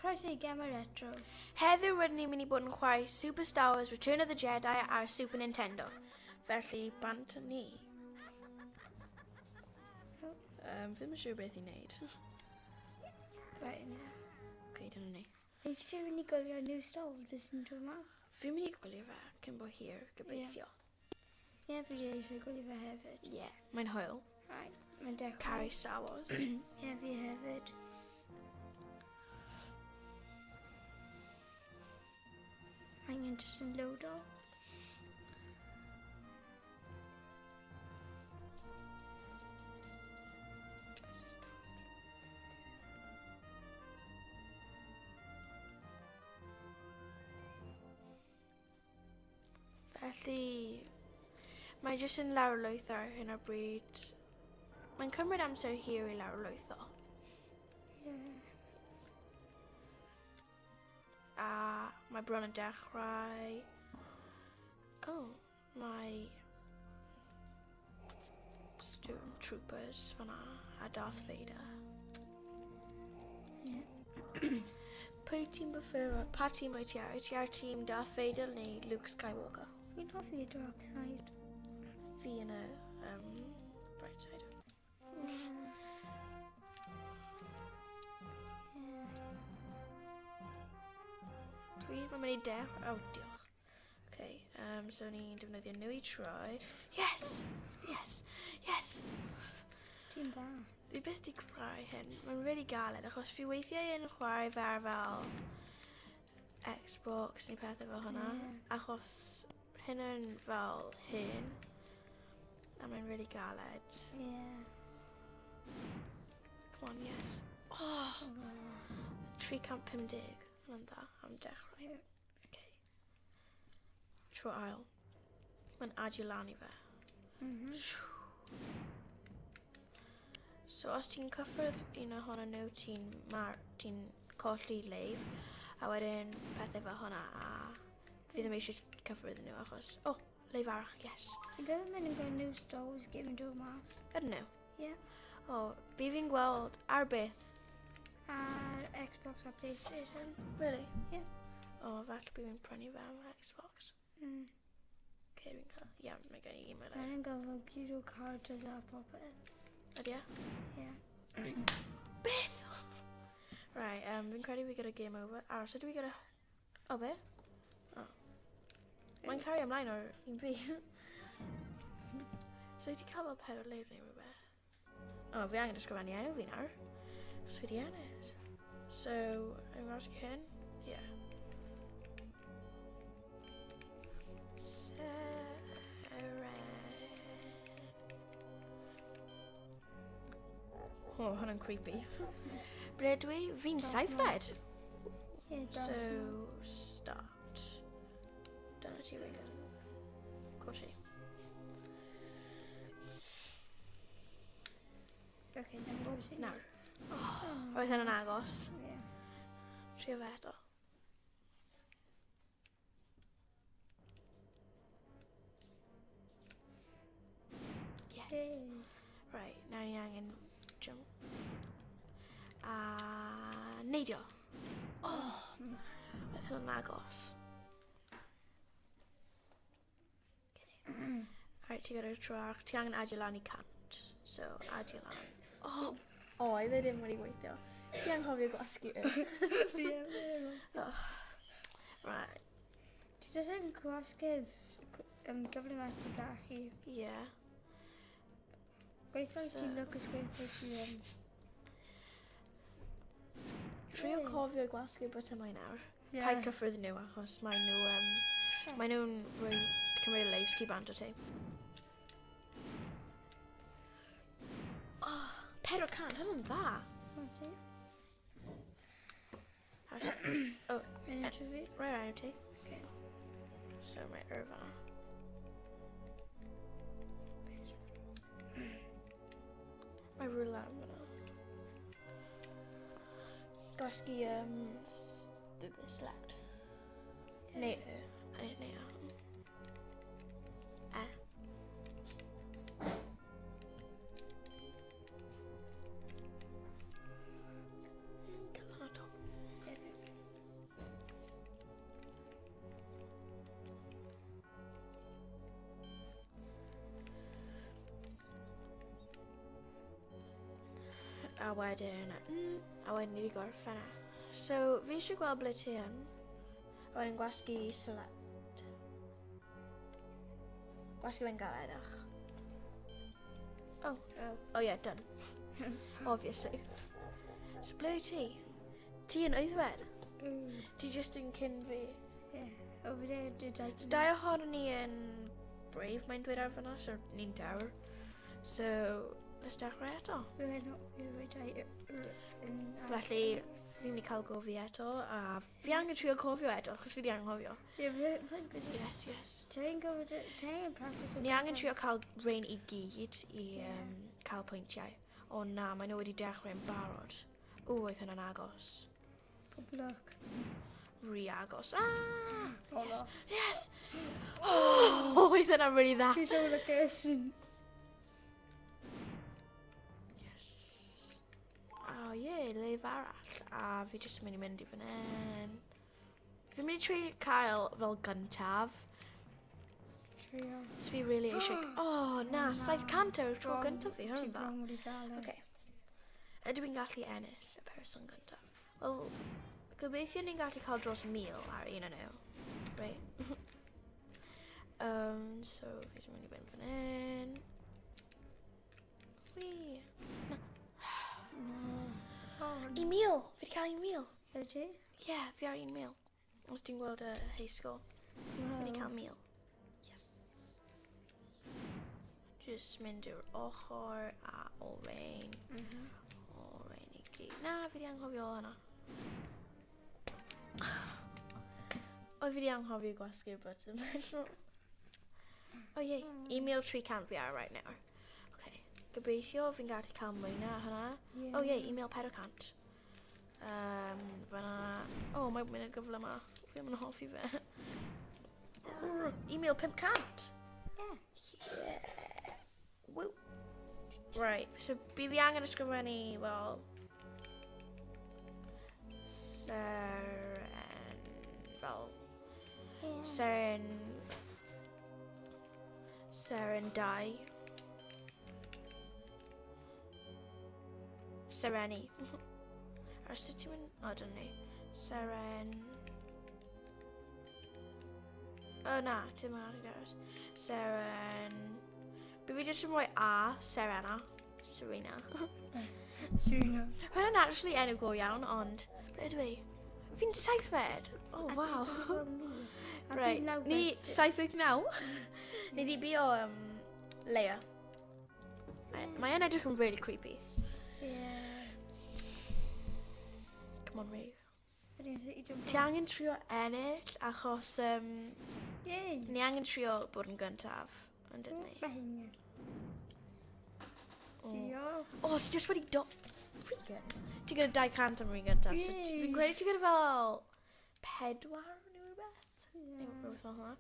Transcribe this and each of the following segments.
Croeso I Gemau Retro. Heddiw rydyn ni'n mynd I bod yn chwarae Super Star Wars Return of the Jedi ar Super Nintendo. Felly, bant ni. Fi'n siŵr beth I wneud. Right, yna. Ok, dyna ni. Fi'n siŵr mynd I gwylio new stall fes yn dod mas. Fi'n mynd I gwylio fe cyn bo hir, gobeithio. Ie, fi eisiau gwylio fe hefyd. Ie, mae'n hwyl. Right, mae'n dechrau. Caru Star Wars. Ie, fi hefyd. Angen jyst yn load o. Felly, mae jyst yn lawrlwytho ar hyn o bryd. Mae'n cymryd amser hir I lawrlwytho. A mae bron yn dechrau. Mae Stormtroopers fan'na a Darth Vader. Pwy ti'n prefero? Pa tîm wyt ti ar? Wyt ti ar tîm Darth Vader neu Luke Skywalker? Fi'n hoffi y dark side. Fi yn y bright side. Pryd mae'n mynd I dechrau? Diolch. Okay, so ni'n defnyddio nhw I troi. Yes! Yes! Yes! Ti'n dda. Fi byth di chwarae hyn. Mae'n really galed achos fi weithiau yn chwarae fel Xbox neu pethau fel hwnna. Achos hyn yn fel hyn. A mae'n really galed. Come on, yes. 350. Hwna'n dda am dechrau. Okay. Tro ail. Mae'n adio lan I fe. So os ti'n cyffwrdd un o hwnna nhw, ti'n colli leif. A wedyn pethau fel hwnna a fi ddim eisiau cyffwrdd nhw achos... leif arall, yes. Ti'n gwybod mynd yn gwneud new stalls gym yn dod mas? Ydyn nhw? Ie. Fi fi'n gweld ar beth. Ar Xbox a PlayStation. Really? Ie. Falle fi'n prynu fe am Xbox. Okay, fi'n cael... Ie, mae gen I email. Mae'n gofod gyda characters a popeth. Ydy e? Ie. Beth? Right, fi'n credu fi gyda game over. So dwi gyda... be? Mae'n cario ymlaen o'r un fi. So i ti cael fel pedwar leif neu rhywbeth? Fi angen ysgrifennu enw fi nawr. Os fi di ennill. So, I'm going to ask hyn. Yeah. Hwnna'n creepy. Ble dwi? Fi'n saithfed. So, start. Dyna ti wedi. Go ti. Ok, dyna bod ti. Nawr. Roedd hynny'n agos. Ie. Trio fe eto. Yes. Right, nawr ni angen jump. A neidio. Roedd hynny'n agos. Alright, ti gyda tro arall. Ti angen adio lan I cant. So, adio lan. I ddim wedi gweithio. Ti anghofio gwasgu Fi Right. Ti dod yn gwasgu'r gyfle mas ti gallu. Ie. Gweithio ti'n lwcus gweithio ti Trio cofio gwasgu bwyta mai nawr. Paid cyffwrdd nhw achos mae nhw'n cymryd y leifs ti bant o ti. 400, hynny'n dda. Rai enw ti. So mae yrfa. Mae rhywle am fyna. Gwasgu select. Neu a wedyn ni wedi gorffen e. So, fi eisiau gweld ble ti yn. A wedyn gwasgu select. Gwasgu fe'n galedach. Oh yeah, done. Obviously. So, ble wyt ti? Ti yn Eiddfed? Ti just yn cyn fi? Ie. O fi dweud... So, dau ohono ni yn Brave, mae'n dweud ar fyna, so ni'n dawr. So, let's dechrau eto. Felly, fi'n mynd i cael gofi eto, a fi angen trio cofio eto, achos fi di anghofio. Ie, fi'n gwybod... Yes. Ti'n practice... Ni angen trio cael rein i gyd i cael pwyntiau. O na, maen nhw wedi dechrau'n barod. Oedd hynna'n agos. Poblwch. Ry agos. Yes! Oedd hynna'n really dda. Ti'n sôn y gysyn. Oh yeah, leif arall. A fi jyst yn mynd i fan hyn. Fi'n mynd i trio cael fel gyntaf. So fi really eisiau... Oh na, 700 yw'r tro gyntaf fi, hwn dda. Okay. Ydw i'n gallu ennill y person gyntaf? Wel, gobeithio ni'n gallu cael dros 1000 ar un yn nhw. Right. So fi jyst yn mynd i fynd fan hyn. Wee. Na. 1,000! Fi wedi cael 1,000. Ydy ti? Ie, fi ar 1,000. Os ti'n gweld y high score. Fi wedi cael 1,000. Yes. Just mynd i'r ochr a o rein. O rein i gyd. Na, fi wedi anghofio hwnna. O, fi wedi anghofio gwasgu'r button. Oh ie, 1,300 fi ar right now. Gobeithio fi'n gallu cael mwy na hynna. Oh ie, 1,400. Fyna... Oh, mae'n mynd y gyfle yma. Fi am yn hoffi fe. 1,500! Yeah! Woo! Right, so fi angen ysgrifennu, well... Seren 2. Sereni. Ar sut ti'n mynd? O, dyn ni. Seren... O na, ti'n mynd ar y gares. Seren... Fi jyst yn rhoi A, Serena. Serena. Serena. Hwna'n actually enw go iawn, ond... Ble ydw i? Fi'n 7fed. Oh, wow. Right, ni 789. Ni di bi o Leia. Mae'n edrych yn really creepy. Come on, Ray. Ti angen trio ennill, achos ni angen trio bod yn gyntaf, yn dyn ni. Diolch. O, ti just wedi Regan? Ti gyda 200 am rhan gyntaf. Fi'n credu ti gyda fel 4 neu rhywbeth. Neu rhywbeth fel hwnna.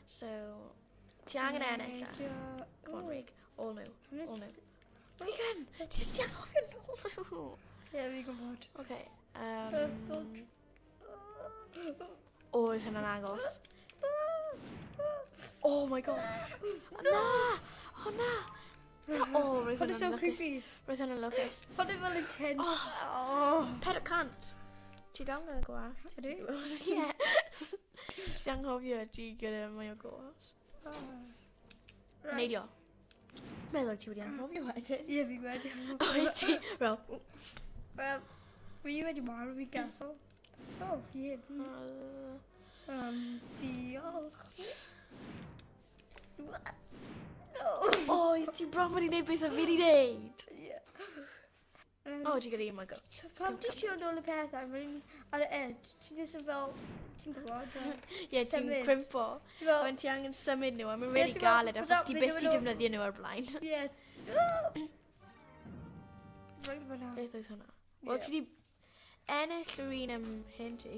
So, ti angen ennill. Come on, Rig. All new. Regan, ti just ti anghofio nhw. Ie, fi'n gwybod. Okay. Oedd hynna'n agos. Oh my god. Na! Oh na! Roedd Hwn is so creepy. Roedd hynna'n lwcus. Hwn is fel intense. 400. Ti dawn gyda gwas? Ydw? Ie. Ti anghofio ti gyda mwy o gwas. Neidio. Meddwl ti wedi anghofio wedyn. Ie, fi wedi. Oed ti? Wel. Fi wedi marw fi gasol. O, fi hyn. Diolch. Oed ti bron wedi gwneud beth o fi wedi gwneud? Ie. O, ti gyda un go. Pam ti siŵr nôl y pethau, mae'n ar y edge, ti ddim fel, ti'n gwybod? Ie, ti'n crimpo. Ond ti angen symud nhw, a mae'n really galed, achos ti byth ti defnyddio nhw ar blaen. Ie. Beth oedd hwnna? Wel, ti di ennill yr un am hyn ti.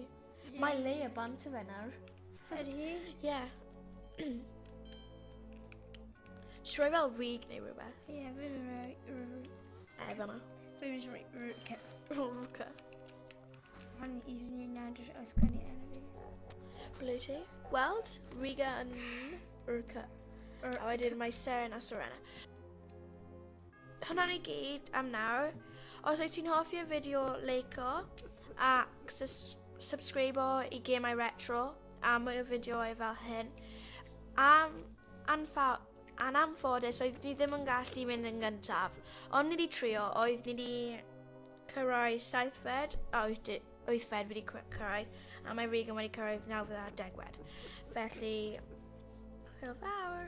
Mae Leia bant o fe nawr. Ydy hi? Ie. Just rhoi fel rig neu rhywbeth. Ie, fi'n rhoi... Fanna. Fi'n rhoi rwca. Rwca. Hwn i sy'n ni'n nadr ysgrifennu enw fi. Ble ti? Gweld? Riga yn Urca. A wedyn mae Seren a Serena. Hwna'n i gyd am nawr. Os wyt ti'n hoffi'r fideo, like o, ac subscribe o I Gemau Retro am y fideoau fel hyn. Anffodus, oedd ni ddim yn gallu mynd yn gyntaf, ond ni wedi trio, oedd ni wedi cyrraedd 7 fed, a 8 fed wedi cyrraedd, a mae Regan wedi cyrraedd 9 fed a 10 fed. Felly, hwyl fawr!